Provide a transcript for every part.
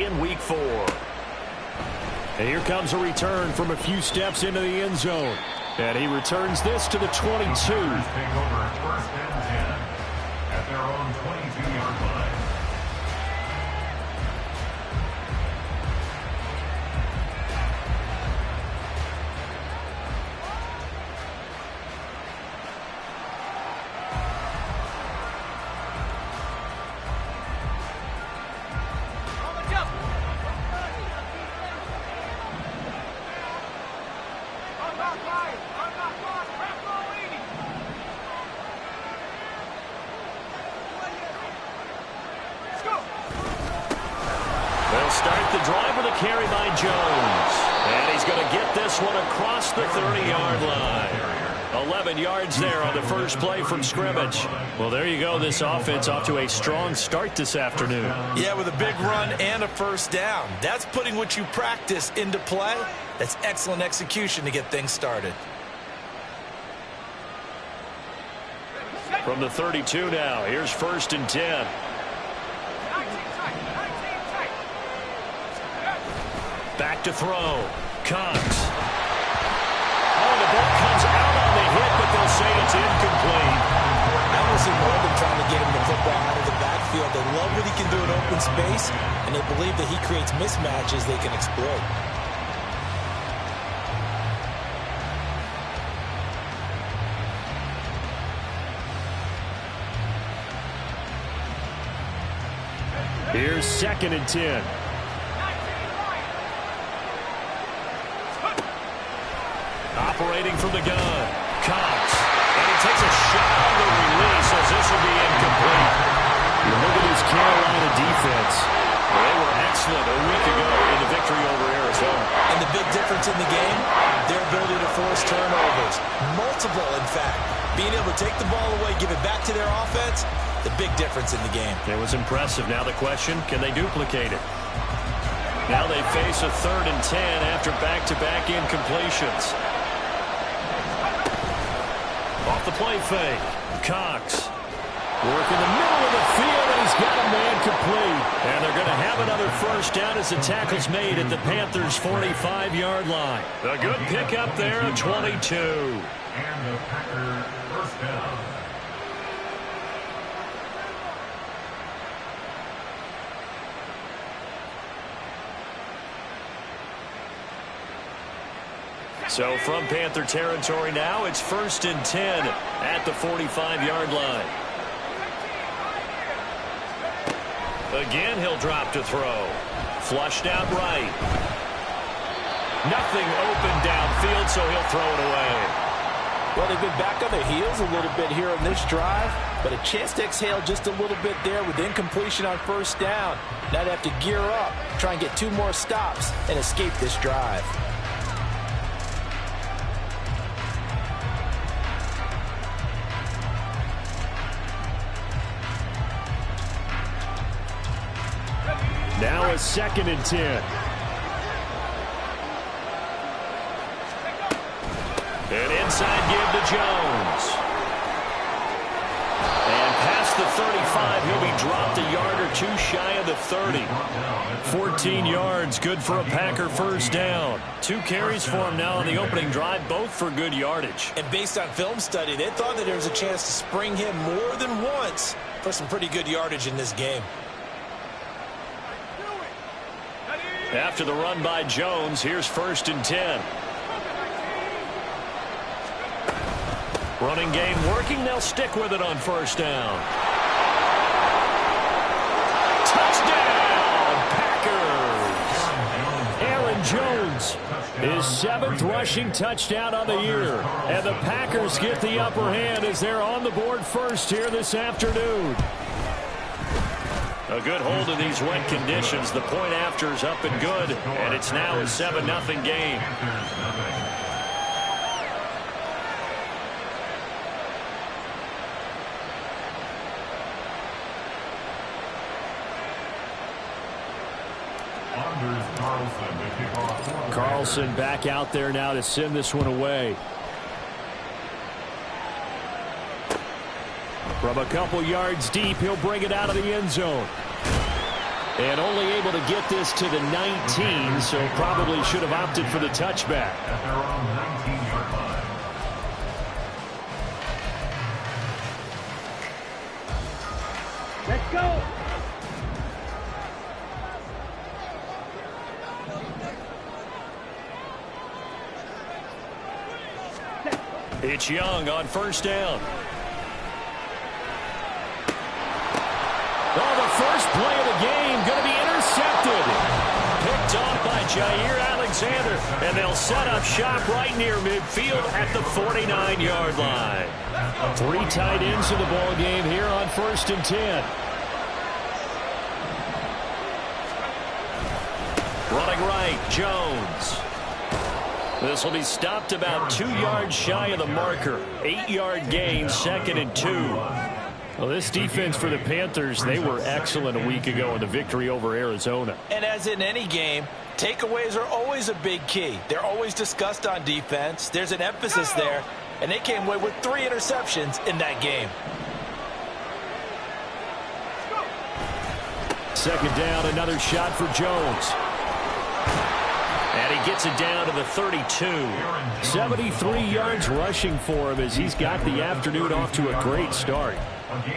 In week 4. And here comes a return from a few steps into the end zone. And he returns this to the 22. Take over first and 10 at their own 22-yard line. Start the drive with a carry by Jones. And he's going to get this one across the 30-yard line. 11 yards there on the first play from scrimmage. Well, there you go. This offense off to a strong start this afternoon. Yeah, with a big run and a first down. That's putting what you practice into play. That's excellent execution to get things started. From the 32 now, here's first and 10. Back to throw. Cox. Oh, the ball comes out on the hit, but they'll say it's incomplete. I don't see more than trying to get him the football out of the backfield. They love what he can do in open space, and they believe that he creates mismatches they can exploit. Here's second and 10. Operating from the gun. Cox. And he takes a shot on the release as this will be incomplete. You look at this Carolina defense. They were excellent a week ago in the victory over Arizona. And the big difference in the game, their ability to force turnovers. Multiple, in fact. Being able to take the ball away, give it back to their offense, the big difference in the game. It was impressive. Now the question, can they duplicate it? Now they face a 3rd and 10 after back-to-back incompletions. Off the play fake. Cox. Work in the middle of the field, and he's got a man complete. And they're going to have another first down as the tackle's made at the Panthers' 45-yard line. A good pickup there at 22. And the Packer first down. So from Panther territory now, it's first and 10 at the 45-yard line. Again, he'll drop to throw. Flushed out right. Nothing open downfield, so he'll throw it away. Well, they've been back on their heels a little bit here on this drive, but a chance to exhale just a little bit there with incompletion on first down. Now they have to gear up, try and get 2 more stops, and escape this drive. Now a 2nd and 10. And inside give to Jones. And past the 35, he'll be dropped a yard or 2 shy of the 30. 14 yards, good for a Packer first down. 2 carries for him now on the opening drive, both for good yardage. And based on film study, they thought that there was a chance to spring him more than once for some pretty good yardage in this game. After the run by Jones, here's first and 10. Running game working. They'll stick with it on first down. Touchdown, Packers! Aaron Jones, his 7th rushing touchdown on the year. And the Packers get the upper hand as they're on the board first here this afternoon. A good hold of these wet conditions. The point after is up and good, and it's now a 7-0 game. Carlson back out there now to send this one away. From a couple yards deep, he'll bring it out of the end zone. And only able to get this to the 19, so probably should have opted for the touchback. At their own 19-yard line. Let's go. It's Young on first down. Oh, the first play of the game going to be intercepted. Picked off by Jair Alexander, and they'll set up shop right near midfield at the 49-yard line. 3 tight ends in the ball game here on 1st and 10. Running right, Jones. This will be stopped about 2 yards shy of the marker. 8-yard gain, 2nd and 2. Well, this defense for the Panthers, they were excellent a week ago in the victory over Arizona. And as in any game, takeaways are always a big key. They're always discussed on defense. There's an emphasis there, and they came away with 3 interceptions in that game. 2nd down, another shot for Jones. And he gets it down to the 32. 73 yards rushing for him as he's got the afternoon off to a great start.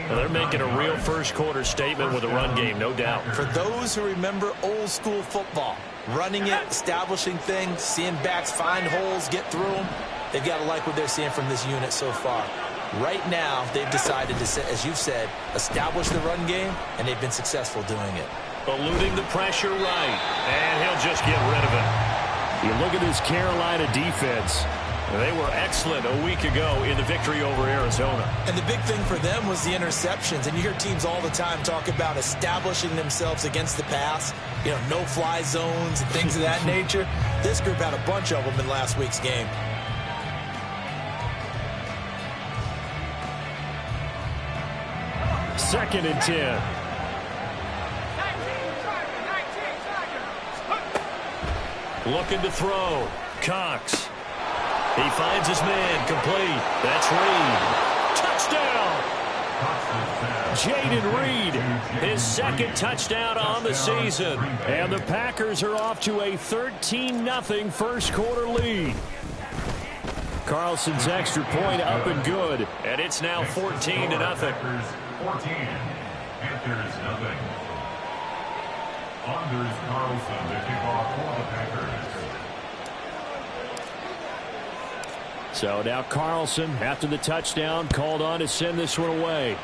Well, they're making a real first-quarter statement with a run game, no doubt. For those who remember old-school football, running it, establishing things, seeing backs find holes, get through them, they've got to like what they're seeing from this unit so far. Right now, they've decided to, as you've said, establish the run game, and they've been successful doing it. Eluding the pressure right, and he'll just get rid of it. You look at this Carolina defense. They were excellent a week ago in the victory over Arizona. And the big thing for them was the interceptions. And you hear teams all the time talk about establishing themselves against the pass, you know, no-fly zones and things of that nature. This group had a bunch of them in last week's game. Second and 10. Looking to throw. Cox. He finds his man, complete. That's Reed. Touchdown! Jaden Reed, his 2nd touchdown on the season. And the Packers are off to a 13-0 first-quarter lead. Carlson's extra point up and good. And it's now 14-0. Packers 14, Panthers nothing. Anders Carlson to kick off for the Packers. So now Carlson, after the touchdown, called on to send this one away.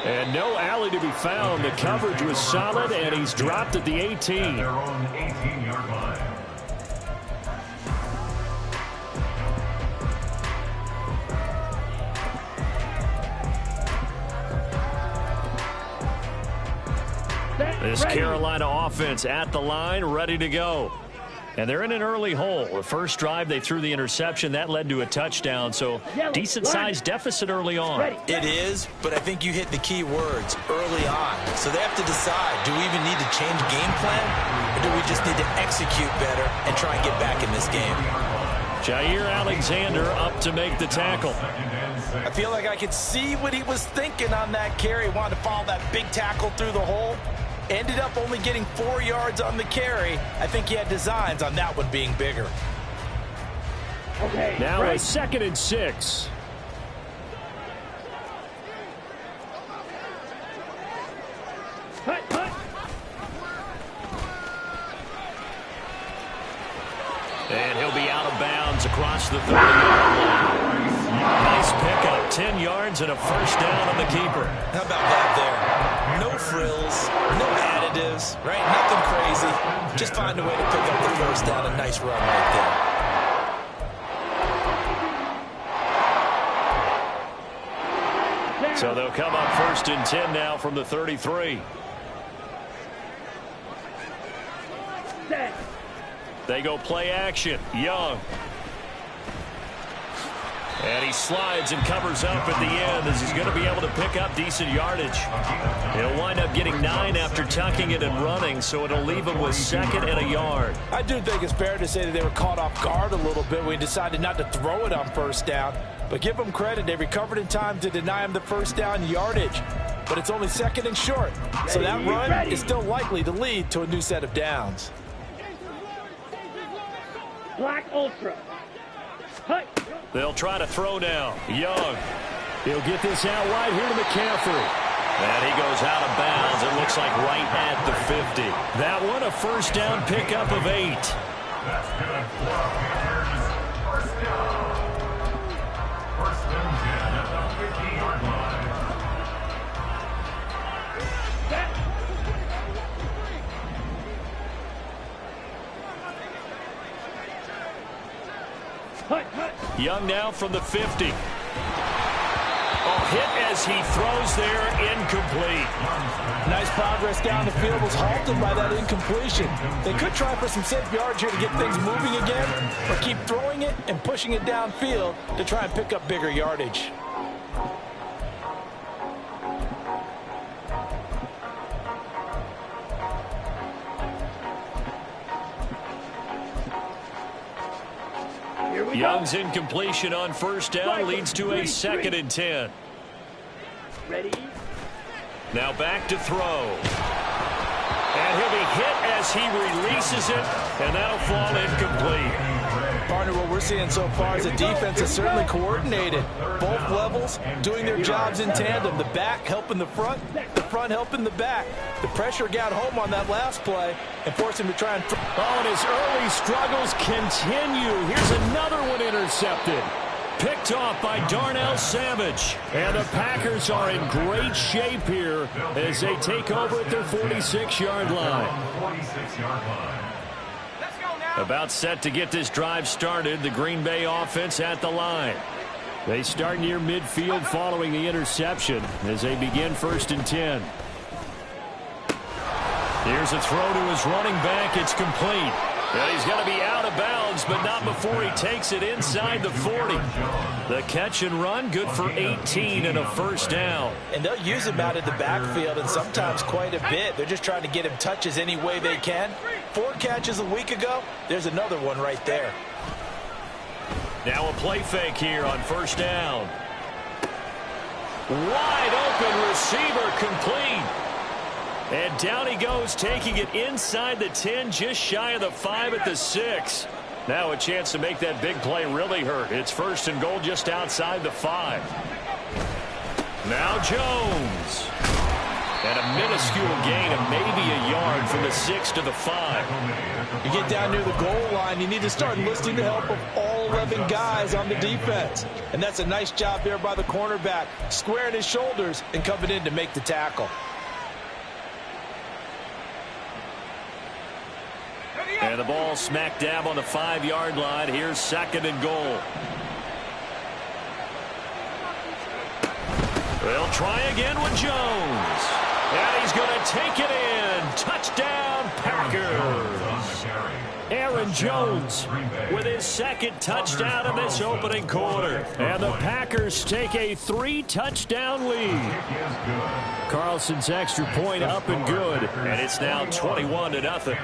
And no alley to be found. The coverage was solid, and he's dropped at the 18. At their own 18-yard line. This Carolina offense at the line, ready to go. And they're in an early hole. The first drive, they threw the interception. That led to a touchdown, so decent-sized deficit early on. It is, but I think you hit the key words, early on. So they have to decide, do we even need to change game plan, or do we just need to execute better and try and get back in this game? Jair Alexander up to make the tackle. I feel like I could see what he was thinking on that carry. Wanted to follow that big tackle through the hole. Ended up only getting 4 yards on the carry. I think he had designs on that one being bigger. Okay, now a 2nd and 6. And he'll be out of bounds across the 30-yard line. Nice pickup, 10 yards and a first down on the keeper. How about that there? No frills, no additives, right? Nothing crazy. Just find a way to pick up the first down. A nice run right there. So they'll come up 1st and 10 now from the 33. They go play action. Young. And he slides and covers up at the end as he's going to be able to pick up decent yardage. He'll wind up getting 9 after tucking it and running, so it'll leave him with 2nd and a yard. I do think it's fair to say that they were caught off guard a little bit when he decided not to throw it on first down. But give them credit, they recovered in time to deny him the first down yardage. But it's only 2nd and short, so that run is still likely to lead to a new set of downs. Black Ultra. They'll try to throw now. Young. He'll get this out wide here to McCaffrey. And he goes out of bounds. It looks like right at the 50. That one a first down pickup of 8. That's good for first down. First and 10 at the 50-yard line. Young now from the 50. Hit as he throws there, incomplete. Nice progress down the field, was halted by that incompletion. They could try for some safe yards here to get things moving again, or keep throwing it and pushing it downfield to try and pick up bigger yardage. Young's incompletion on first down leads to a 2nd and 10. Ready? Now back to throw. And he'll be hit as he releases it, and that'll fall incomplete. Partner, what we're seeing so far is the defense is certainly coordinated. Both levels doing their jobs in tandem. The back helping the front helping the back. The pressure got home on that last play and forced him to try and... And his early struggles continue. Here's another one intercepted. Picked off by Darnell Savage. And the Packers are in great shape here as they take over at their 46-yard line. 46-yard line. About set to get this drive started, the Green Bay offense at the line. They start near midfield following the interception as they begin 1st and 10. Here's a throw to his running back. It's complete. And he's going to be out of bounds, but not before he takes it inside the 40. The catch and run, good for 18 and a first down. And they'll use him out of the backfield, and sometimes quite a bit. They're just trying to get him touches any way they can. 4 catches a week ago. There's another one right there. Now a play fake here on first down. Wide open receiver, complete. And down he goes, taking it inside the 10, just shy of the 5 at the 6. Now a chance to make that big play really hurt. It's 1st and goal just outside the 5. Now Jones. And a minuscule gain of maybe a yard from the 6 to the 5. You get down near the goal line, you need to start enlisting the help of all 11 guys on the defense. And that's a nice job there by the cornerback, squaring his shoulders and coming in to make the tackle. And the ball smack dab on the 5-yard line. Here's 2nd and goal. They'll try again with Jones. And he's going to take it in. Touchdown, Packers. Aaron Jones with his 2nd touchdown in this opening quarter. And the Packers take a 3-touchdown lead. Carlson's extra point up and good. And it's now 21-0.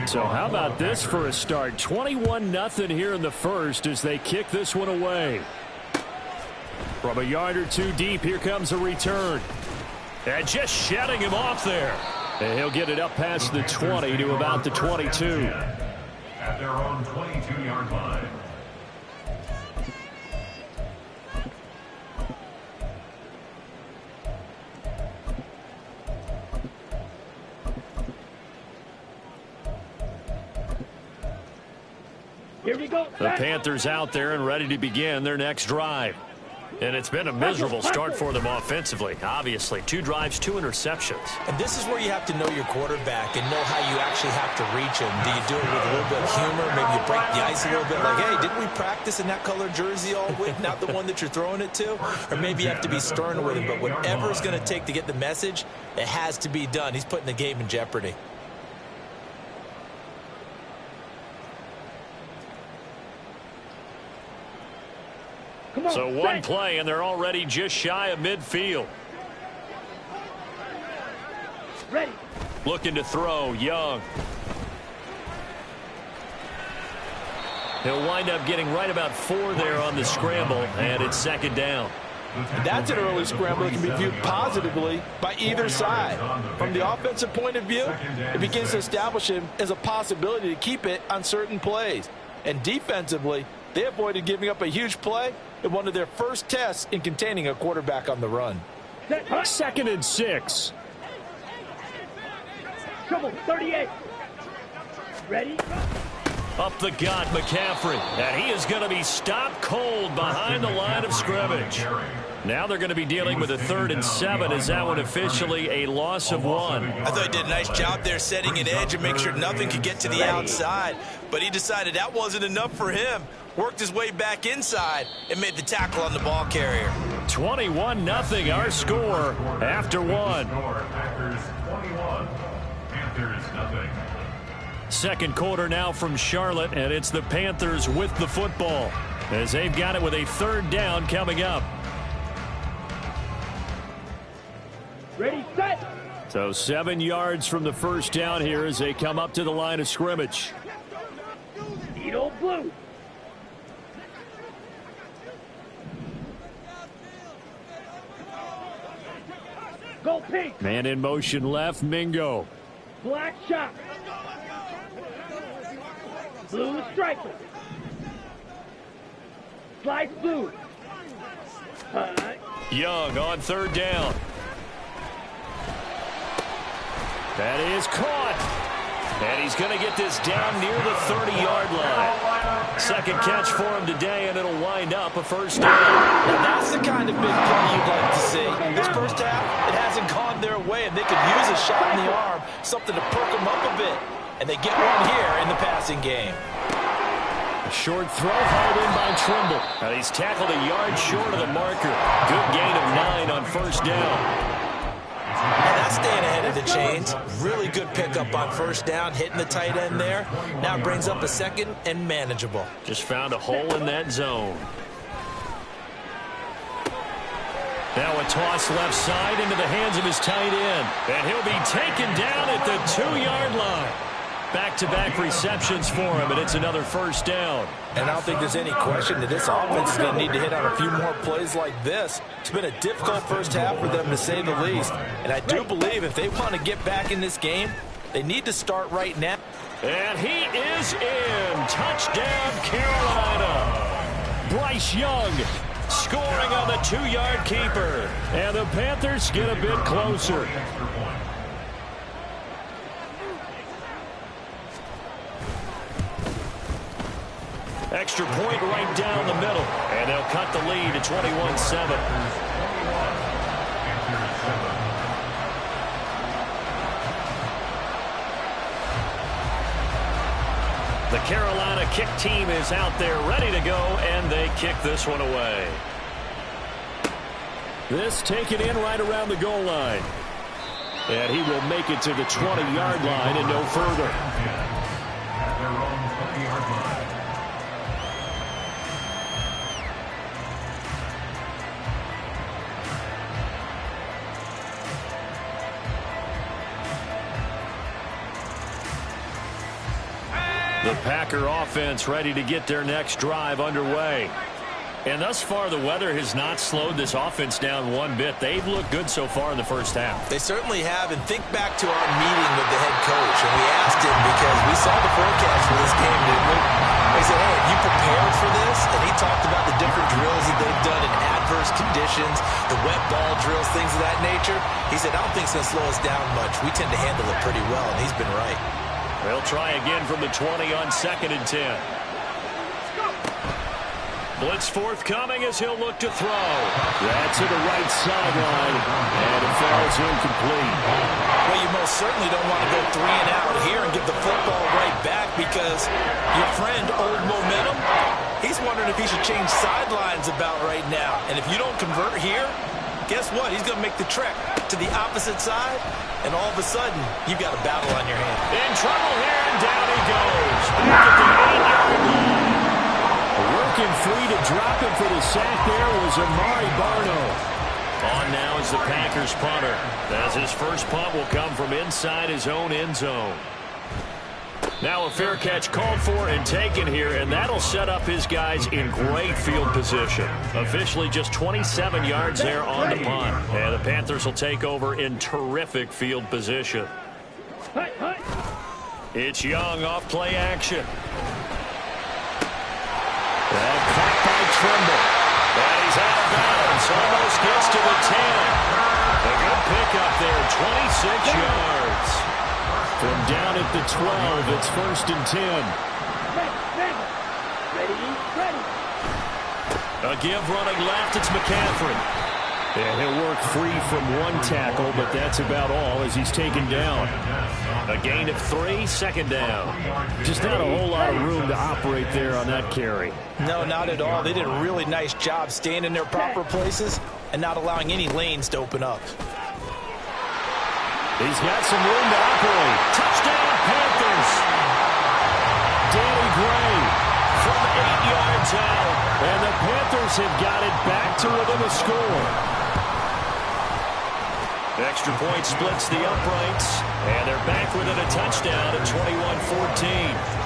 So how about this for a start? 21-0 here in the first as they kick this one away. From a yard or 2 deep, here comes a return. And just shutting him off there. And he'll get it up past the 20 to about the 22. At their own 22-yard line. Here we go. The Panthers out there and ready to begin their next drive. And it's been a miserable start for them offensively. Obviously, 2 drives, 2 interceptions. And this is where you have to know your quarterback and know how you actually have to reach him. Do you do it with a little bit of humor? Maybe you break the ice a little bit like, hey, didn't we practice in that color jersey all week? Not the one that you're throwing it to? Or maybe you have to be stern with him. But whatever it's going to take to get the message, it has to be done. He's putting the game in jeopardy. So one play, and they're already just shy of midfield. Ready. Looking to throw, Young. He'll wind up getting right about 4 there on the scramble, and it's second down. That's an early scramble that can be viewed positively by either side. From the offensive point of view, it begins to establish him as a possibility to keep it on certain plays. And defensively, they avoided giving up a huge play in one of their first tests in containing a quarterback on the run. Second and 6. Trouble, 38. Ready? Up the gut, McCaffrey. And he is going to be stopped cold behind the line of scrimmage. Now they're going to be dealing with a 3rd and 7. Is that one officially a loss of 1? I thought he did a nice job there setting an edge and make sure nothing could get to the outside. But he decided that wasn't enough for him. Worked his way back inside and made the tackle on the ball carrier. 21-0 our score after 1. Packers 21, Panthers nothing. Second quarter now from Charlotte, and it's the Panthers with the football as they've got it with a 3rd down coming up. Ready, set. So 7 yards from the first down here as they come up to the line of scrimmage. Need old blue. Go pink. Man in motion left, Mingo. Black shot. Blue striker. Slice blue. Young on 3rd down. That is caught. And he's going to get this down near the 30-yard line. Second catch for him today, and it'll wind up a 1st down. Now that's the kind of big play you'd like to see. This first half, it hasn't gone their way, and they could use a shot in the arm, something to perk them up a bit. And they get one here in the passing game. A short throw hauled in by Trimble. And he's tackled a yard short of the marker. Good gain of 9 on 1st down. And that's staying ahead of the chains. Really good pickup on 1st down, hitting the tight end there. Now brings up a 2nd and manageable. Just found a hole in that zone. Now a toss left side into the hands of his tight end. And he'll be taken down at the 2-yard line. Back-to-back receptions for him, and it's another 1st down. And I don't think there's any question that this offense is going to need to hit on a few more plays like this. It's been a difficult first half for them, to say the least. And I do believe if they want to get back in this game, they need to start right now. And he is in. Touchdown, Carolina. Bryce Young scoring on the 2-yard keeper. And the Panthers get a bit closer. Extra point right down the middle. And they'll cut the lead to 21-7. The Carolina kick team is out there ready to go, and they kick this one away. This taken in right around the goal line. And he will make it to the 20-yard line and no further. The Packer offense ready to get their next drive underway. And thus far, the weather has not slowed this offense down one bit. They've looked good so far in the first half. They certainly have, and think back to our meeting with the head coach, and we asked him because we saw the forecast for this game, didn't we? They said, hey, have you prepared for this? And he talked about the different drills that they've done in adverse conditions, the wet ball drills, things of that nature. He said, I don't think it's going to slow us down much. We tend to handle it pretty well, and he's been right. They'll try again from the 20 on 2nd and 10. Blitz forthcoming as he'll look to throw. That's to the right sideline, and it falls incomplete. Well, you most certainly don't want to go 3 and out here and give the football right back because your friend, Old Momentum, he's wondering if he should change sidelines about right now. And if you don't convert here, guess what? He's going to make the trek to the opposite side, and all of a sudden, you've got a battle on your hands. In trouble here, and down he goes. Back at the 8-yard line. Working free to drop him for the sack there was Amari Barno. On now is the Packers punter, as his first punt will come from inside his own end zone. Now a fair catch called for and taken here, and that'll set up his guys in great field position. Officially just 27 yards there on the punt. And the Panthers will take over in terrific field position. It's Young off play action. And caught by Trimble. And he's out of bounds. Almost gets to the 10. A good pickup there, 26 yards. From down at the 12, it's 1st and 10. A give running left, it's McCaffrey. And he'll work free from one tackle, but that's about all as he's taken down. A gain of 3, 2nd down. Just not a whole lot of room to operate there on that carry. No, not at all. They did a really nice job staying in their proper places and not allowing any lanes to open up. He's got some room to operate. Touchdown, Panthers. Danny Gray from 8 yards out. And the Panthers have got it back to within a score. Extra point splits the uprights. And they're back within a touchdown at 21-14.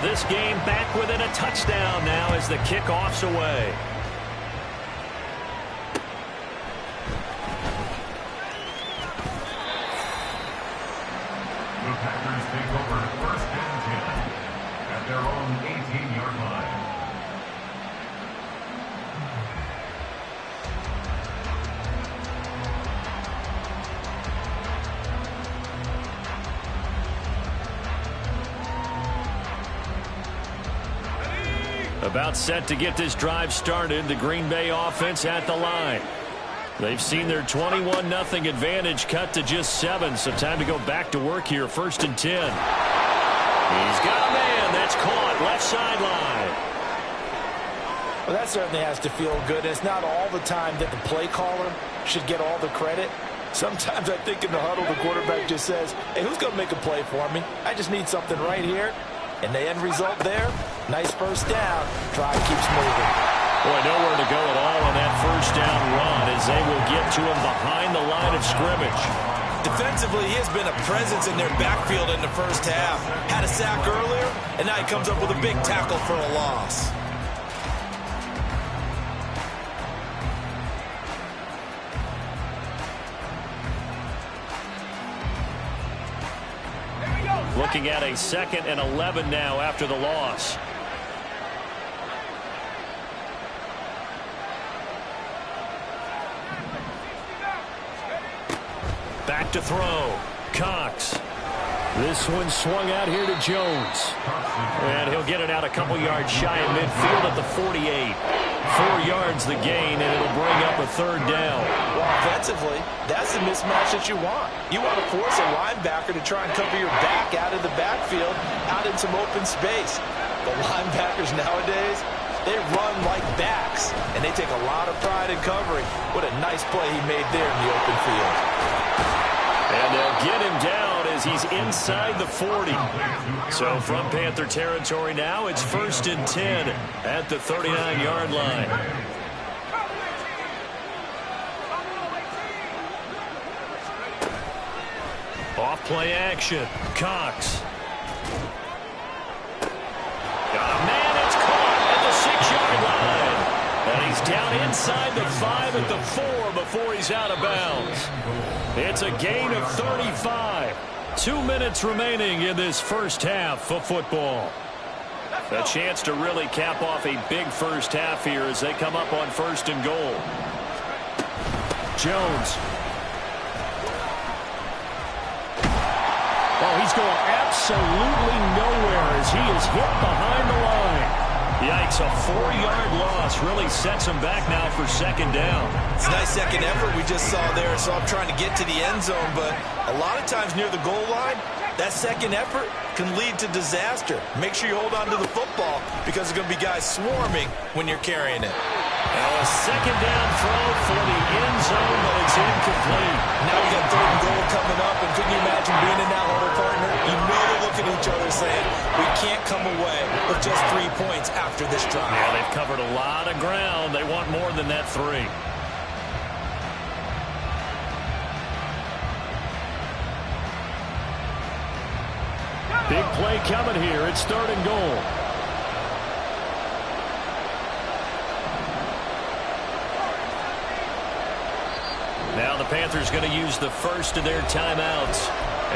This game back within a touchdown now as the kickoff's away. The Packers take over 1st and 10 at their own 18-yard line. About set to get this drive started. The Green Bay offense at the line. They've seen their 21-0 advantage cut to just 7, so time to go back to work here. 1st and 10. He's got a man. That's caught. Left sideline. Well, that certainly has to feel good. It's not all the time that the play caller should get all the credit. Sometimes I think in the huddle, the quarterback just says, hey, who's going to make a play for me? I just need something right here. And the end result there, nice 1st down. Drive keeps moving. Boy, nowhere to go at all on that 1st down run as they will get to him behind the line of scrimmage. Defensively, he has been a presence in their backfield in the 1st half. Had a sack earlier, and now he comes up with a big tackle for a loss. Looking at a 2nd and 11 now after the loss. Back to throw. Cox. This one swung out here to Jones. And he'll get it out a couple yards shy of midfield at the 48. 4 yards the gain, and it'll bring up a 3rd down. Well, offensively, that's the mismatch that you want. You want to force a linebacker to try and cover your back out of the backfield, out in some open space. The linebackers nowadays, they run like backs, and they take a lot of pride in covering. What a nice play he made there in the open field. And they'll get him down as he's inside the 40. So from Panther territory now, it's 1st and 10 at the 39-yard line. Off play action. Cox. Got a man, it's caught at the 6-yard line. And he's down inside the 5 at the 4 before he's out of bounds. It's a gain of 35. 2 minutes remaining in this 1st half of football. A chance to really cap off a big 1st half here as they come up on 1st and goal. Jones. Oh, he's going absolutely nowhere as he is hit behind the line. Yikes, a 4-yard loss really sets him back now for 2nd down. It's a nice second effort we just saw there. So I'm trying to get to the end zone, but a lot of times near the goal line, that second effort can lead to disaster. Make sure you hold on to the football because there's going to be guys swarming when you're carrying it. Now a 2nd down throw for the end zone, but it's incomplete. Now we got 3rd and goal coming up, and couldn't you imagine being in that huddle, partner? You know they're looking at each other saying, we can't come away with just 3 points after this drive. Yeah, they've covered a lot of ground. They want more than that 3. Big play coming here. It's 3rd and goal. Now the Panthers going to use the first of their timeouts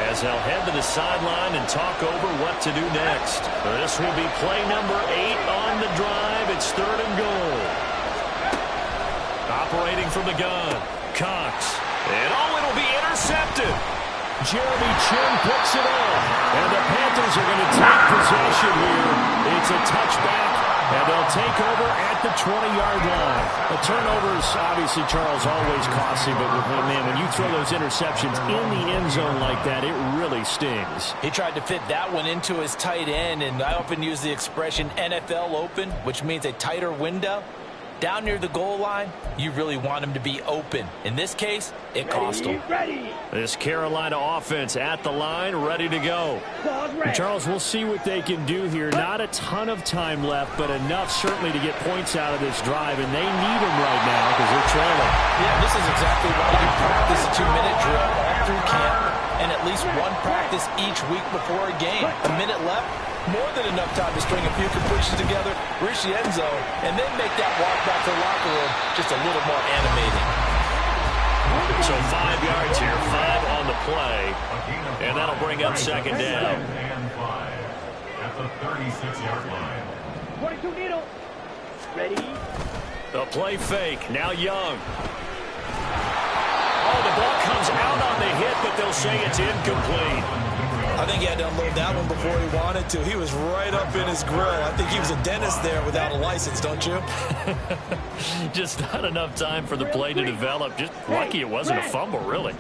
as they'll head to the sideline and talk over what to do next. This will be play number 8 on the drive. It's 3rd and goal. Operating from the gun, Cox. And it'll be intercepted. Jeremy Chin picks it up. And the Panthers are going to take possession here. It's a touchback, and they'll take over at the 20-yard line. The turnovers, obviously, Charles, always costly, but man, when you throw those interceptions in the end zone like that, it really stings. He tried to fit that one into his tight end, and I often use the expression NFL open, which means a tighter window. Down near the goal line, you really want him to be open. In this case, it cost him. Ready. This Carolina offense at the line, ready to go. And Charles, we'll see what they can do here. Not a ton of time left, but enough certainly to get points out of this drive, and they need them right now because they're trailing. Yeah, this is exactly why you practice a 2-minute drill all through camp and at least one practice each week before a game. A minute left, more than enough time to string a few completions together, reach the end zone, and then make that walk back to the locker room just a little more animating. So 5 yards here, 5 on the play, and that'll bring up 2nd down. And 5 at the 36-yard line. 22 needle. Ready. The play fake, now Young. Oh, the ball comes out on the hit, but they'll say it's incomplete. I think he had to unload that one before he wanted to. He was right up in his grill. I think he was a dentist there without a license, don't you? Just not enough time for the play to develop. Just lucky it wasn't a fumble, really.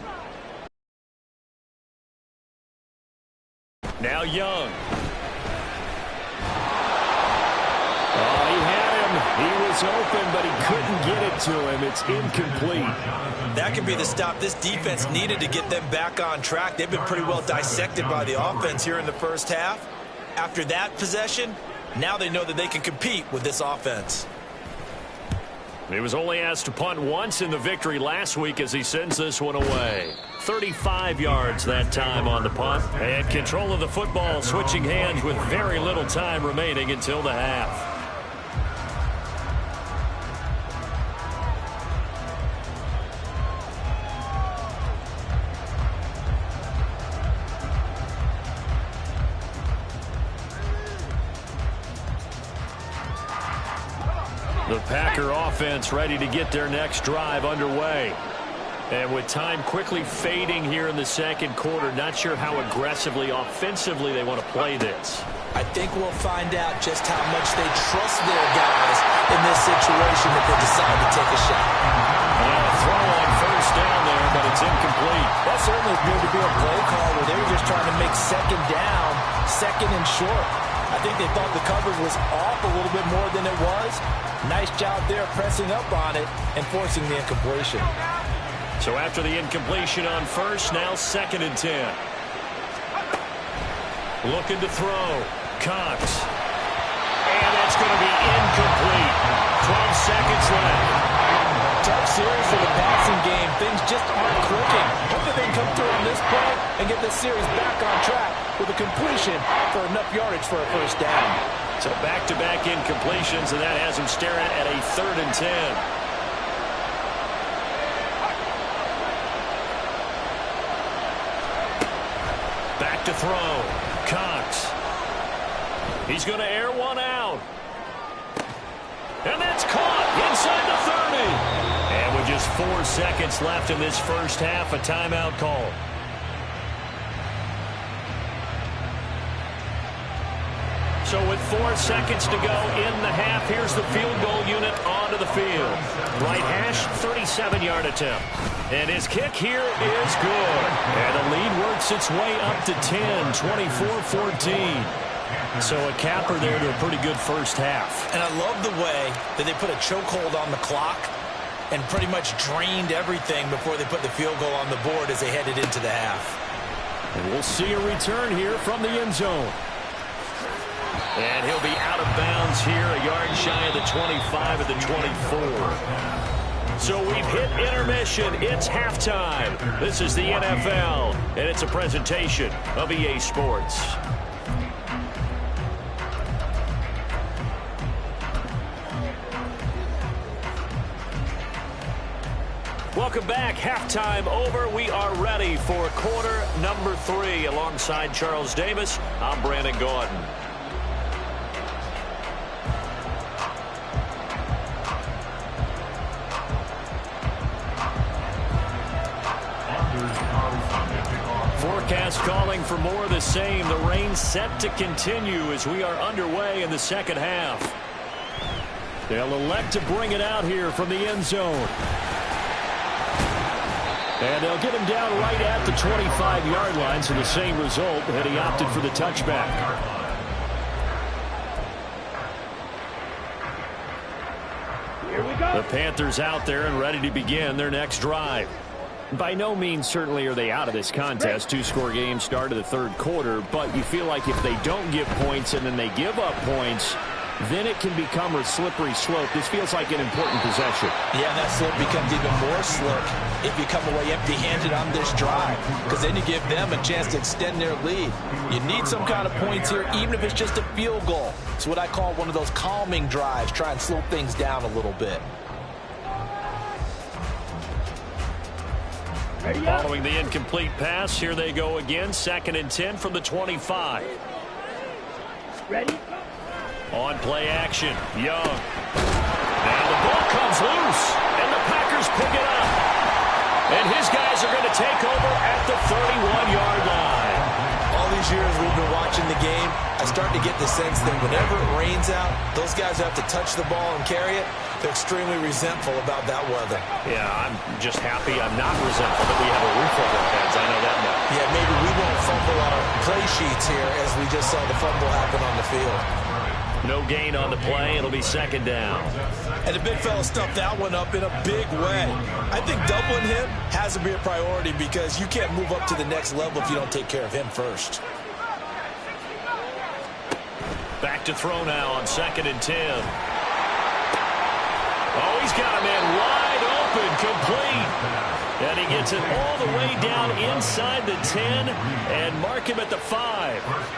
Now Young. Oh, he had him. He was open, but he couldn't get it to him. It's incomplete. That can be the stop this defense needed to get them back on track. They've been pretty well dissected by the offense here in the first half. After that possession, now they know that they can compete with this offense. He was only asked to punt once in the victory last week as he sends this one away. 35 yards that time on the punt. And control of the football switching hands with very little time remaining until the half. The Packer offense ready to get their next drive underway. And with time quickly fading here in the second quarter, not sure how aggressively, offensively they want to play this. I think we'll find out just how much they trust their guys in this situation if they decide to take a shot. A throw on first down there, but it's incomplete. That certainly appeared to be a play call where they were just trying to make 2nd down, 2nd and short. I think they thought the coverage was off a little bit more than it was. Nice job there pressing up on it and forcing the incompletion. So after the incompletion on first, now 2nd and 10. Looking to throw. Cox. And that's going to be incomplete. 12 seconds left. Tough series for the passing game. Things just aren't clicking. Hopefully they can come through on this play and get this series back on track with a completion for enough yardage for a first down. So back-to-back incompletions, and that has him staring at a 3rd and 10. Back to throw. Cox. He's going to air one out. And that's caught inside the 30. And with just 4 seconds left in this first half, a timeout call. So with 4 seconds to go in the half, here's the field goal unit onto the field. Right hash, 37-yard attempt. And his kick here is good. And the lead works its way up to 10, 24-14. So a capper there to a pretty good first half. And I love the way that they put a chokehold on the clock and pretty much drained everything before they put the field goal on the board as they headed into the half. And we'll see a return here from the end zone. And he'll be out of bounds here, a yard shy of the 25 at the 24. So we've hit intermission. It's halftime. This is the NFL, and it's a presentation of EA Sports. Welcome back. Halftime over. We are ready for quarter number 3. Alongside Charles Davis, I'm Brandon Gordon. Forecast calling for more of the same. The rain set to continue as we are underway in the second half. They'll elect to bring it out here from the end zone. And they'll get him down right at the 25-yard line, so the same result, and he opted for the touchback. Here we go. The Panthers out there and ready to begin their next drive. By no means certainly are they out of this contest. 2-score game start of the third quarter, but you feel like if they don't give points and then they give up points, then it can become a slippery slope. This feels like an important possession. Yeah, that slope becomes even more slick if you come away empty-handed on this drive, because then you give them a chance to extend their lead. You need some kind of points here, even if it's just a field goal. It's what I call one of those calming drives. Try and slow things down a little bit. Following the incomplete pass, here they go again. 2nd and 10 from the 25. Ready? On play action, Young. Now the ball comes loose, and the Packers pick it up. And his guys are going to take over at the 31-yard line. All these years we've been watching the game, I start to get the sense that whenever it rains out, those guys have to touch the ball and carry it. They're extremely resentful about that weather. Yeah, I'm just happy I'm not resentful that we have a roof over our heads. I know that much. Yeah, maybe we won't fumble our play sheets here as we just saw the fumble happen on the field. No gain on the play. It'll be 2nd down. And the big fella stuffed that one up in a big way. I think doubling him has to be a priority because you can't move up to the next level if you don't take care of him first. Back to throw now on 2nd and 10. Oh, he's got a man wide open, complete. And he gets it all the way down inside the 10 and mark him at the 5. First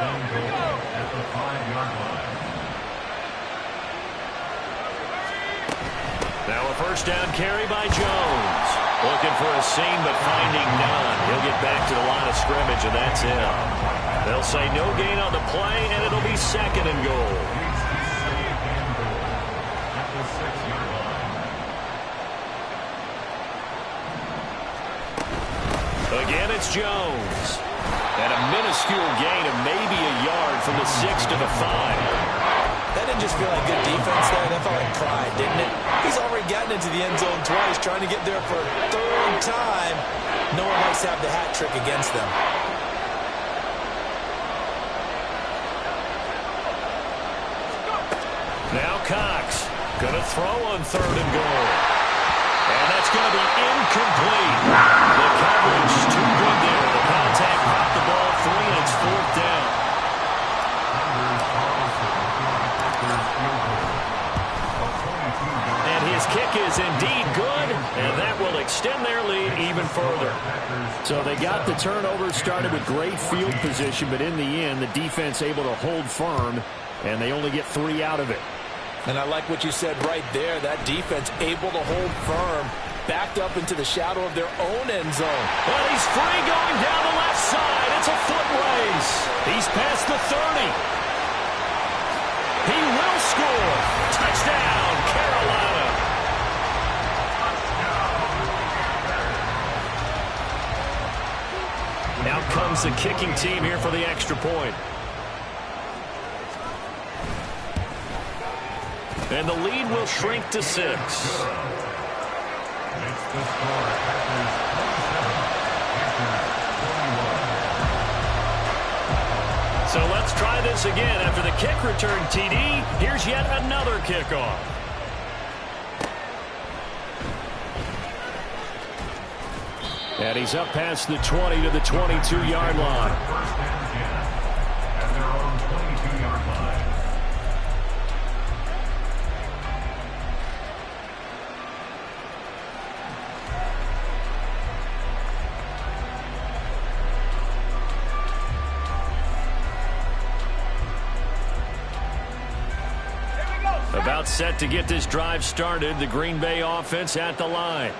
down goal at the 5-yard line. Now a first down carry by Jones. Looking for a seam, but finding none. He'll get back to the line of scrimmage, and that's it. They'll say no gain on the play, and it'll be 2nd and goal. Again, it's Jones. And a minuscule gain of maybe a yard from the 6 to the 5. That didn't just feel like good defense there. That felt like pride, didn't it? He's already gotten into the end zone twice, trying to get there for a 3rd time. No one likes to have the hat trick against them. Now Cox going to throw on 3rd and goal. And that's going to be incomplete. The coverage too good there. The contact popped the ball free, and it's 4th down. And his kick is indeed good, and that will extend their lead even further. So they got the turnover started with great field position, but in the end, the defense able to hold firm, and they only get 3 out of it. And I like what you said right there. That defense able to hold firm, backed up into the shadow of their own end zone. But he's free going down the left side. It's a foot race. He's past the 30. He will score. Touchdown, Carolina. Now comes the kicking team here for the extra point. And the lead will shrink to 6. Makes the score. Packers 27. So let's try this again. After the kick return TD, here's yet another kickoff. And he's up past the 20 to the 22-yard line. First and 10 at their own 22-yard line. About set to get this drive started. The Green Bay offense at the line.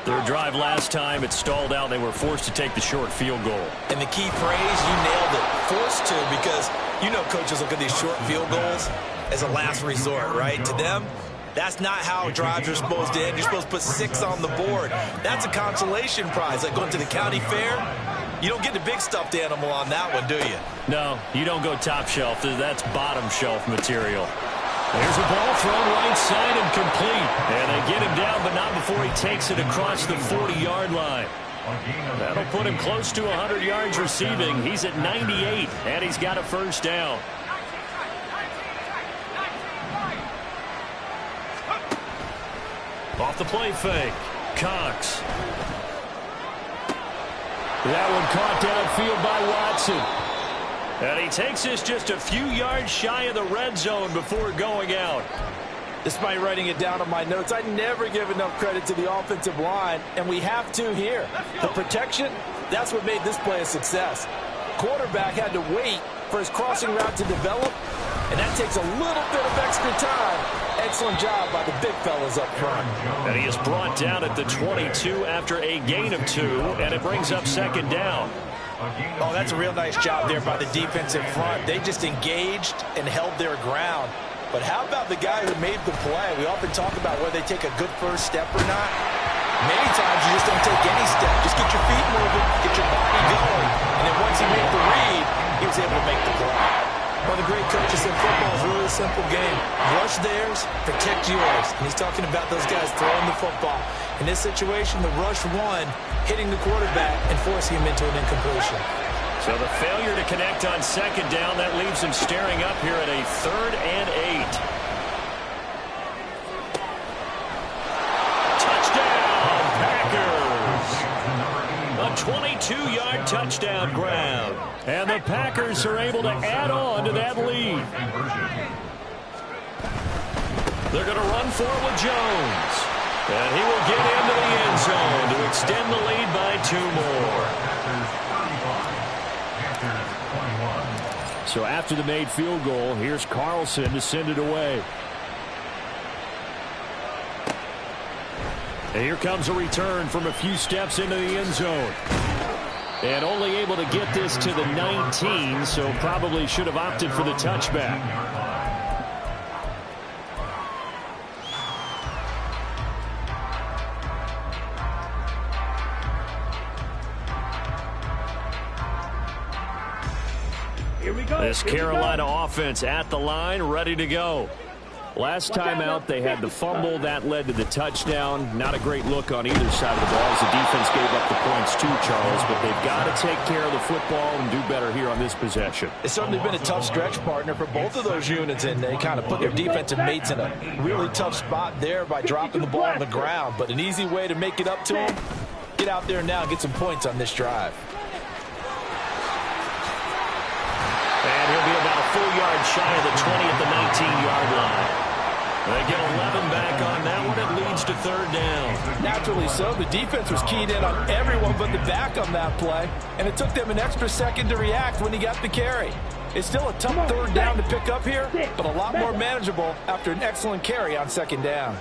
Their drive last time, it stalled out. They were forced to take the short field goal. And the key phrase, you nailed it, forced to, because you know coaches look at these short field goals as a last resort, right? To them, that's not how drives are supposed to end. You're supposed to put 6 on the board. That's a consolation prize. Like going to the county fair, you don't get the big stuffed animal on that one, do you? No, you don't go top shelf. That's bottom shelf material. There's a ball thrown right side and complete. And they get him down, but not before he takes it across the 40-yard line. That'll put him close to 100 yards receiving. He's at 98, and he's got a first down. Off the play fake. Cox. That one caught downfield by Watson. And he takes this just a few yards shy of the red zone before going out. Despite writing it down on my notes, I never give enough credit to the offensive line, and we have to here. The protection, that's what made this play a success. Quarterback had to wait for his crossing route to develop, and that takes a little bit of extra time. Excellent job by the big fellas up front. And he is brought down at the 22 after a gain of 2, and it brings up second down. Oh, that's a real nice job there by the defensive front. They just engaged and held their ground. But how about the guy who made the play? We often talk about whether they take a good first step or not. Many times you just don't take any step. Just get your feet moving, get your body going. And then once he made the read, he was able to make the play. One of the great coaches in football is really a simple game. Rush theirs, protect yours. And he's talking about those guys throwing the football. In this situation, the rush won, hitting the quarterback and forcing him into an incompletion. So the failure to connect on second down, that leaves him staring up here at a 3rd and 8. Touchdown, Packers! A 22-yard touchdown grab. And the Packers are able to add on to that lead. They're going to run for it with Jones. And he will get into the end zone to extend the lead by 2 more. So after the made field goal, here's Carlson to send it away. And here comes a return from a few steps into the end zone. And only able to get this to the 19, so probably should have opted for the touchback. This Carolina offense at the line, ready to go. Last time out, they had the fumble. That led to the touchdown. Not a great look on either side of the ball as the defense gave up the points too, Charles. But they've got to take care of the football and do better here on this possession. It's certainly been a tough stretch, partner, for both of those units, and they kind of put their defensive mates in a really tough spot there by dropping the ball on the ground. But an easy way to make it up to them, get out there now and get some points on this drive. And he'll be about a full yard shy of the 20 at the 19-yard line. They get 11 back on that one. It leads to 3rd down. Naturally so. The defense was keyed in on everyone but the back on that play, and it took them an extra second to react when he got the carry. It's still a tough 3rd down to pick up here, but a lot more manageable after an excellent carry on 2nd down.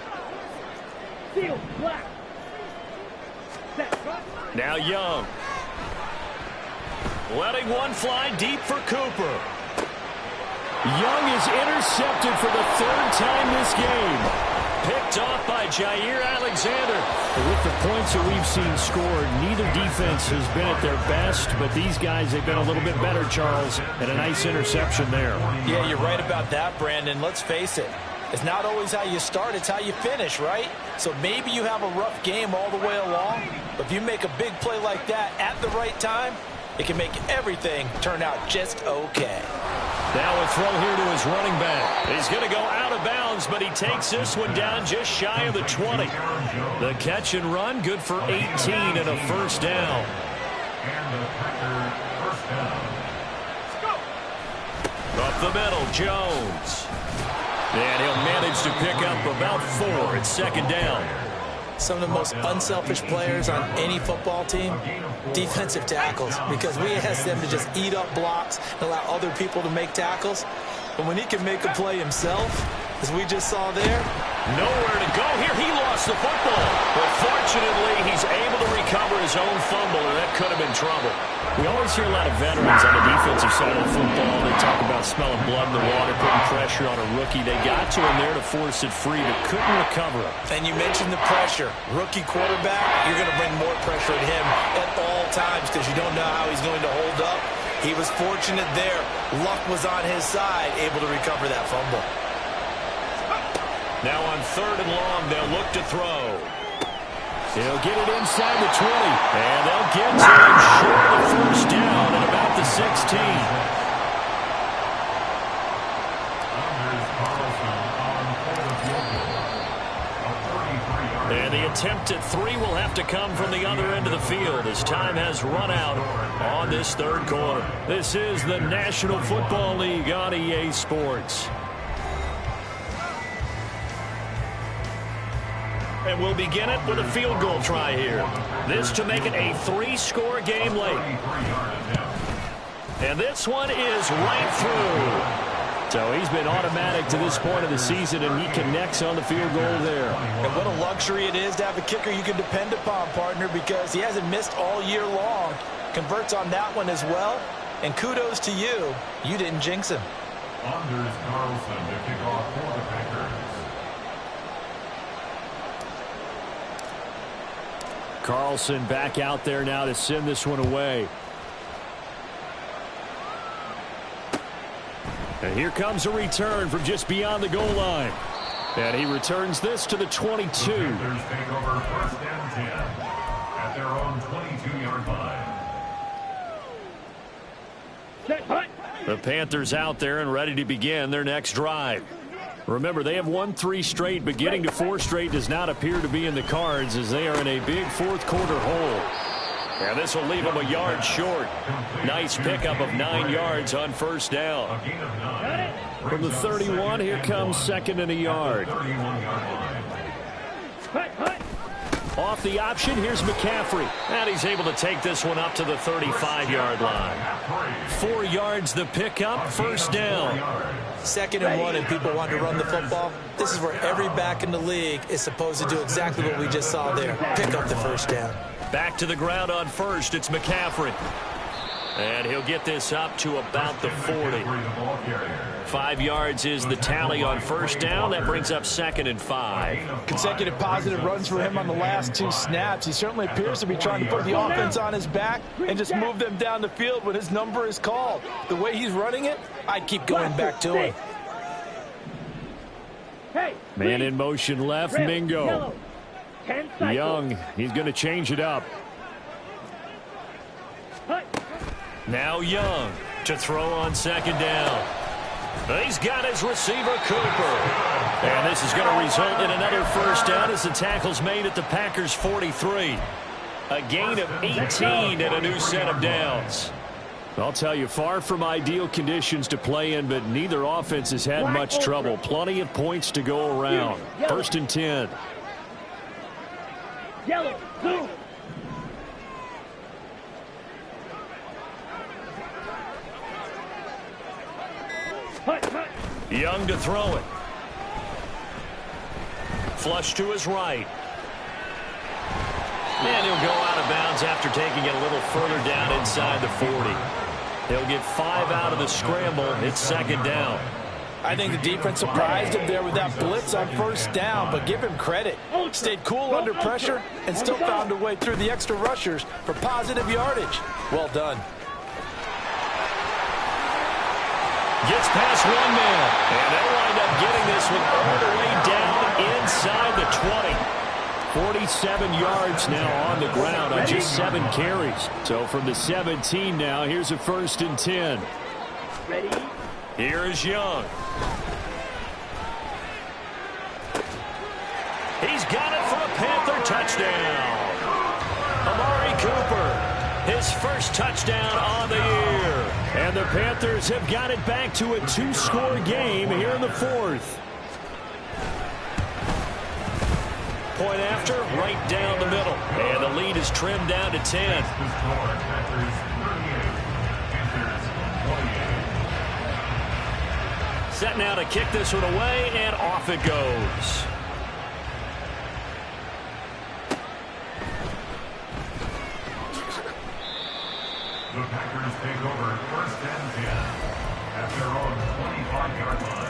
Now Young. Letting one fly deep for Cooper. Young is intercepted for the 3rd time this game. Picked off by Jair Alexander. With the points that we've seen scored, neither defense has been at their best, but these guys have been a little bit better, Charles, and a nice interception there. Yeah, you're right about that, Brandon. Let's face it. It's not always how you start, it's how you finish, right? So maybe you have a rough game all the way along, but if you make a big play like that at the right time, it can make everything turn out just okay. Now a throw here to his running back. He's going to go out of bounds, but he takes this one down just shy of the 20. The catch and run, good for 18 and a first down. Up the middle, Jones. And he'll manage to pick up about 4 at 2nd down. Some of the most unselfish players on any football team, defensive tackles, because we ask them to just eat up blocks and allow other people to make tackles. But when he can make a play himself, as we just saw there. Nowhere to go here. He lost the football. But fortunately, he's able to recover his own fumble, and that could have been trouble. We always hear a lot of veterans on the defensive side of the football. They talk about smelling blood in the water, putting pressure on a rookie. They got to him there to force it free, but couldn't recover it. And you mentioned the pressure. Rookie quarterback, you're going to bring more pressure at him at all times because you don't know how he's going to hold up. He was fortunate there. Luck was on his side, able to recover that fumble. Now on 3rd and long, they'll look to throw. They'll get it inside the 20. And they'll get to it short of the first down at about the 16. And the attempt at 3 will have to come from the other end of the field as time has run out on this 3rd quarter. This is the National Football League on EA Sports. And we'll begin it with a field goal try here. This to make it a 3-score game late. And this one is right through. So he's been automatic to this point of the season, and he connects on the field goal there. And what a luxury it is to have a kicker you can depend upon, partner, because he hasn't missed all year long. Converts on that one as well. And kudos to you. You didn't jinx him. Anders Carlson to kick off for the Packers. Carlson back out there now to send this one away. And here comes a return from just beyond the goal line. And he returns this to the 22. The Panthers take over 1st and 10 at their own 22-yard line. Set, hut. The Panthers out there and ready to begin their next drive. Remember, they have won 3 straight, but getting to 4 straight does not appear to be in the cards as they are in a big 4th quarter hole. And this will leave them a yard short. Nice pickup of 9 yards on 1st down. From the 31, here comes 2nd and a yard. Hut, hut. Off the option, here's McCaffrey. And he's able to take this one up to the 35-yard line. 4 yards the pickup, 1st down. 2nd and 1 and people want to run the football. This is where every back in the league is supposed to do exactly what we just saw there. Pick up the 1st down. Back to the ground on 1st. It's McCaffrey. And he'll get this up to about the 40. 5 yards is the tally on 1st down. That brings up 2nd and 5. Consecutive positive runs for him on the last 2 snaps. He certainly appears to be trying to put the offense on his back and just move them down the field when his number is called. The way he's running it, I'd keep going back to him. Hey, Man in motion left, red, Mingo. yellow. 10 cycles. Young, he's going to change it up. Hut. Now Young to throw on 2nd down. He's got his receiver, Cooper. And this is going to result in another 1st down as the tackle's made at the Packers' 43. A gain of 18 and a new set of downs. I'll tell you, far from ideal conditions to play in, but neither offense has had much trouble. Plenty of points to go around. 1st and 10. Yellow, blue. Hut, hut. Young to throw it. Flush to his right. And he'll go out of bounds after taking it a little further down inside the 40. He'll get 5 out of the scramble. It's 2nd down. I think the defense surprised him there with that blitz on 1st down, but give him credit. Stayed cool under pressure and still found a way through the extra rushers for positive yardage. Well done. Gets past 1 man. And they'll wind up getting this one all the way down inside the 20. 47 yards now on the ground on just 7 carries. So from the 17 now, here's a 1st and 10. Ready? Here is Young. He's got it for a Panther touchdown. Amari Cooper, his 1st touchdown on the year. And the Panthers have got it back to a 2-score game here in the 4th. Point after, right down the middle. And the lead is trimmed down to 10. set now to kick this one away, and off it goes. The Packers take over 1st and 10 at their own 25-yard line.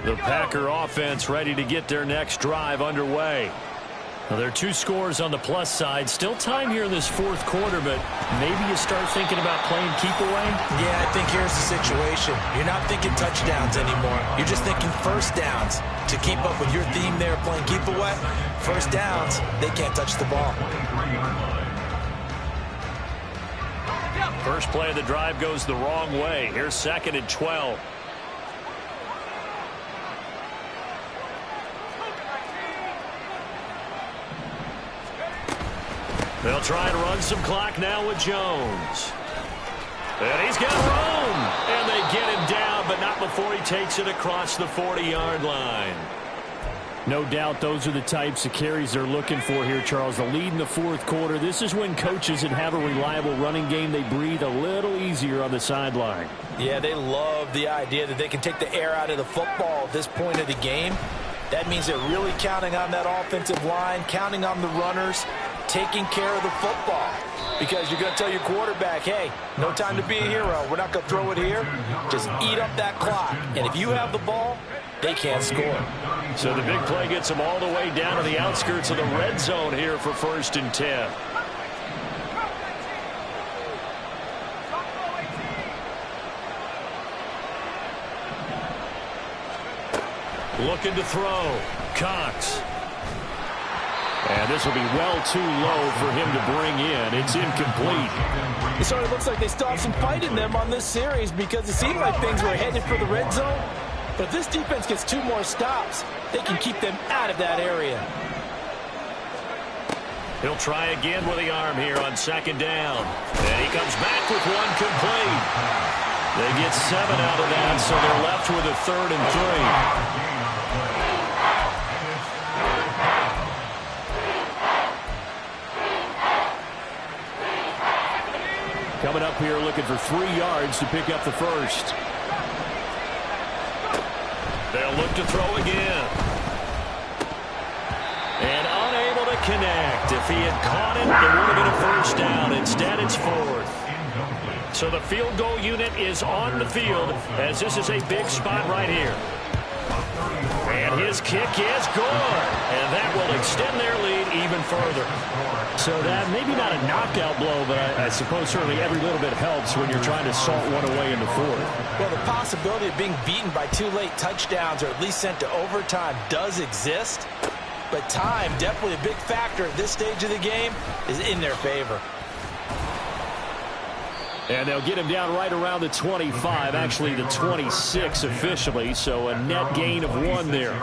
The Packer offense ready to get their next drive underway. Well, there are 2 scores on the plus side. Still time here in this 4th quarter, but maybe you start thinking about playing keep away? Yeah, I think here's the situation. You're not thinking touchdowns anymore. You're just thinking first downs. To keep up with your theme there, playing keep away, first downs, they can't touch the ball. First play of the drive goes the wrong way. Here's 2nd and 12. They'll try and run some clock now with Jones. And he's got room. And they get him down, but not before he takes it across the 40-yard line. No doubt those are the types of carries they're looking for here, Charles. The lead in the 4th quarter. This is when coaches that have a reliable running game, they breathe a little easier on the sideline. Yeah, they love the idea that they can take the air out of the football at this point of the game. That means they're really counting on that offensive line, counting on the runners, taking care of the football. Because you're going to tell your quarterback, hey, no time to be a hero. We're not going to throw it here. Just eat up that clock. And if you have the ball, they can't score. So the big play gets them all the way down to the outskirts of the red zone here for 1st and 10. Looking to throw. Cox. And this will be well too low for him to bring in. It's incomplete. It sort of looks like they still have some fight in them on this series because it seemed like things were headed for the red zone. But if this defense gets 2 more stops, they can keep them out of that area. He'll try again with the arm here on 2nd down. And he comes back with 1 complete. They get 7 out of that, so they're left with a 3rd and 3. Coming up here looking for 3 yards to pick up the first. They'll look to throw again. And unable to connect. If he had caught it, it would have been a 1st down. Instead, it's 4th. So the field goal unit is on the field as this is a big spot right here. And his kick is good. And that will extend their lead even further. So that maybe not a knockout blow, but I suppose certainly every little bit helps when you're trying to salt one away in the 4th. Well, the possibility of being beaten by 2 late touchdowns or at least sent to overtime does exist. But time, definitely a big factor at this stage of the game, is in their favor. And they'll get him down right around the 25, actually the 26 officially, so a net gain of 1 there.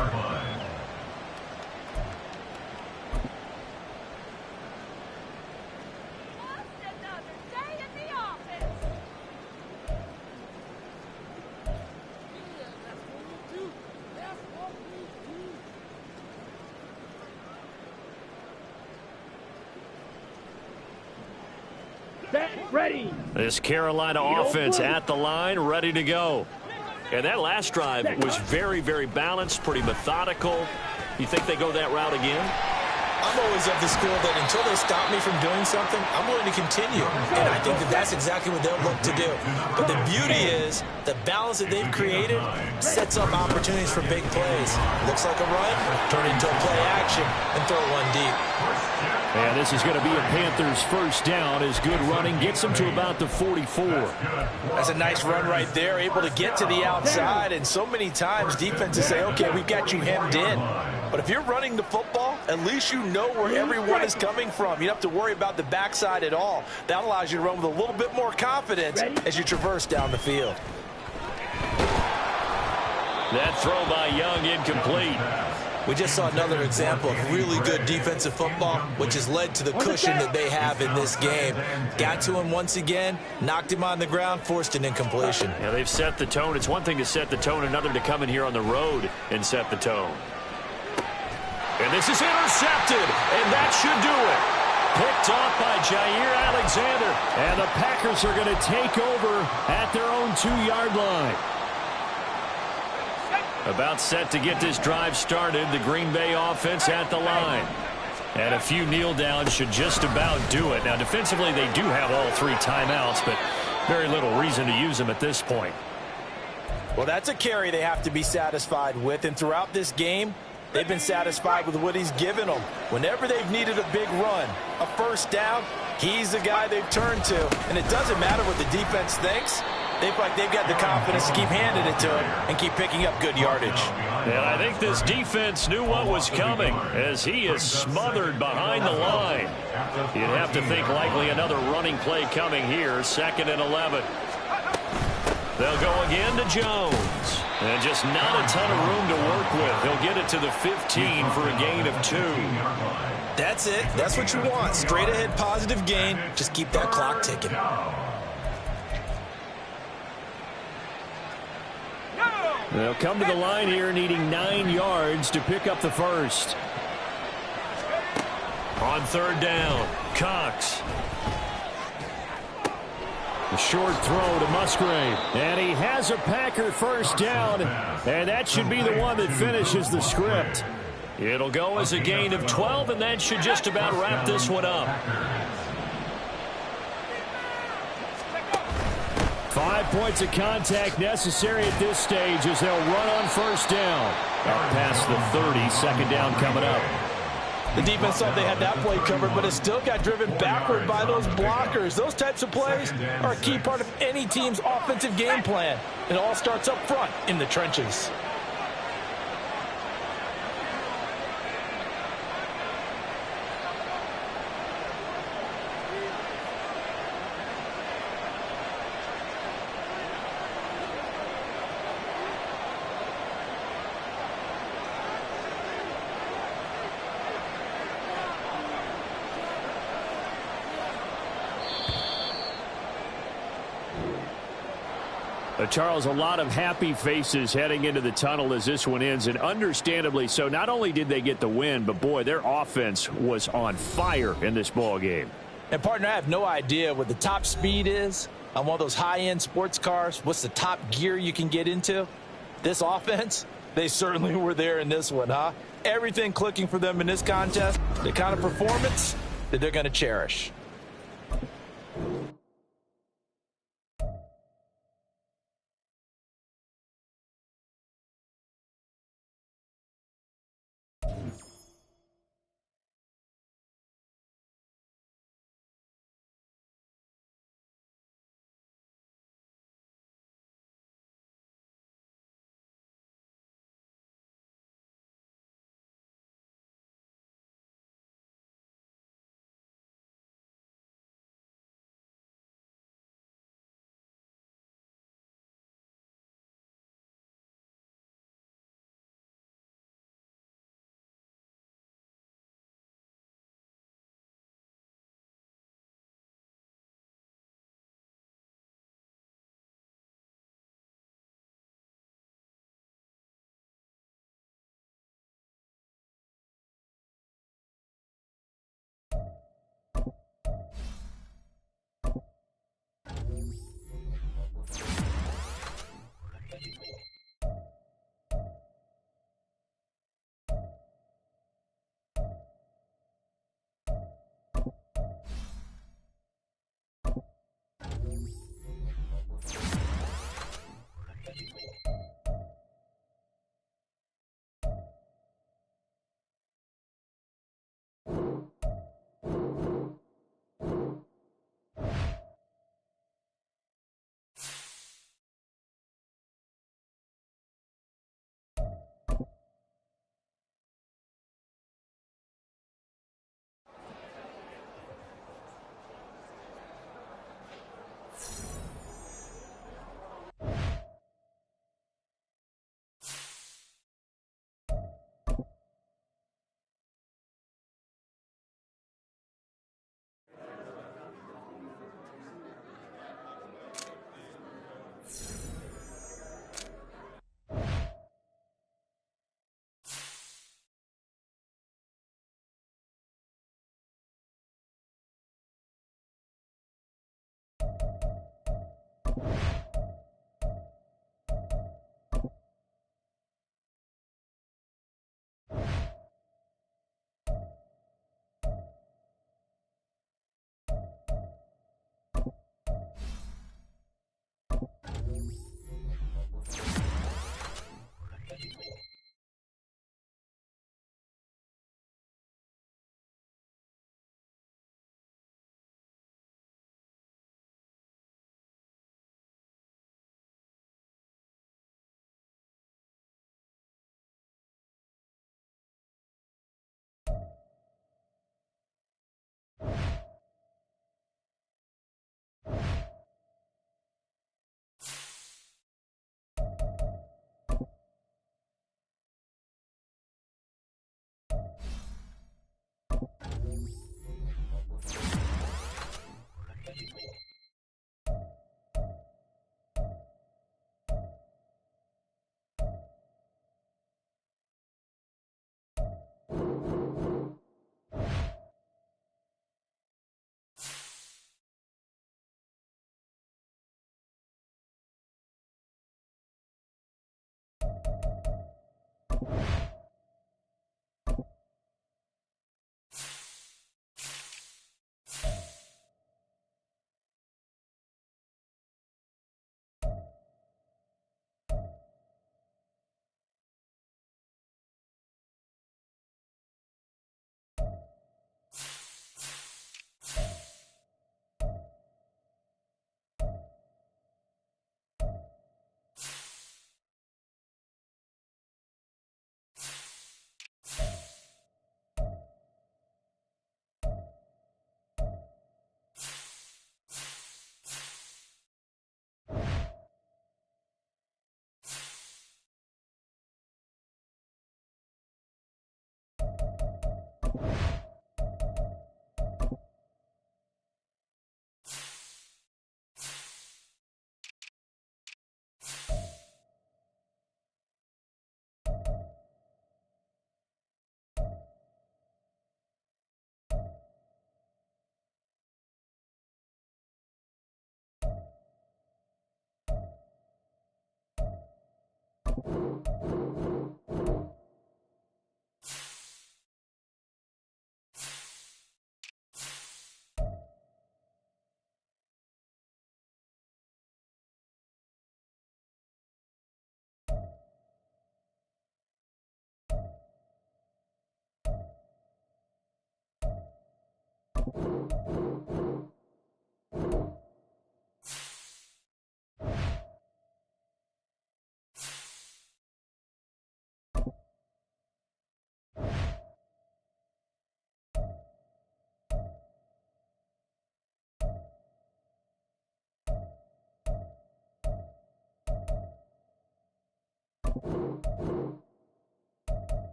Ready. This Carolina offense at the line, ready to go. And that last drive was very, very balanced, pretty methodical. You think they go that route again? I'm always of the school that until they stop me from doing something, I'm willing to continue. And I think that that's exactly what they'll look to do. But the beauty is the balance that they've created sets up opportunities for big plays. Looks like a run, turn it into a play action, and throw 1 deep. And this is going to be a Panthers 1st down as good running gets them to about the 44. That's a nice run right there, able to get to the outside. And so many times defenses say, okay, we've got you hemmed in. But if you're running the football, at least you know where everyone is coming from. You don't have to worry about the backside at all. That allows you to run with a little bit more confidence as you traverse down the field. That throw by Young incomplete. We just saw another example of really good defensive football, which has led to the cushion that they have in this game. Got to him once again, knocked him on the ground, forced an incompletion. Yeah, they've set the tone. It's one thing to set the tone, another to come in here on the road and set the tone. And this is intercepted, and that should do it. Picked off by Jair Alexander, and the Packers are going to take over at their own 2-yard line. About set to get this drive started, the Green Bay offense at the line. And a few kneel downs should just about do it. Now, defensively, they do have all 3 timeouts, but very little reason to use them at this point. Well, that's a carry they have to be satisfied with, and throughout this game, they've been satisfied with what he's given them. Whenever they've needed a big run, a first down, he's the guy they've turned to. And it doesn't matter what the defense thinks. They feel like they've got the confidence to keep handing it to him and keep picking up good yardage. And I think this defense knew what was coming as he is smothered behind the line. You'd have to think likely another running play coming here, 2nd and 11. They'll go again to Jones. And just not a ton of room to work with. He'll get it to the 15 for a gain of 2. That's it. That's what you want. Straight ahead positive gain. Just keep that clock ticking. They'll come to the line here needing 9 yards to pick up the first. On 3rd down, Cox. A short throw to Musgrave. And he has a Packer first down. And that should be the one that finishes the script. It'll go as a gain of 12, and that should just about wrap this one up. 5 points of contact necessary at this stage as they'll run on first down. Up past the 30, 2nd down coming up. The defense thought they had that play covered, but it still got driven backward by those blockers. Those types of plays are a key part of any team's offensive game plan. It all starts up front in the trenches. Charles, a lot of happy faces heading into the tunnel as this one ends, and understandably so. Not only did they get the win, but boy, their offense was on fire in this ball game. And partner, I have no idea what the top speed is on one of those high-end sports cars. What's the top gear you can get into? This offense, they certainly were there in this one, huh? Everything clicking for them in this contest, the kind of performance that they're going to cherish.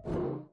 You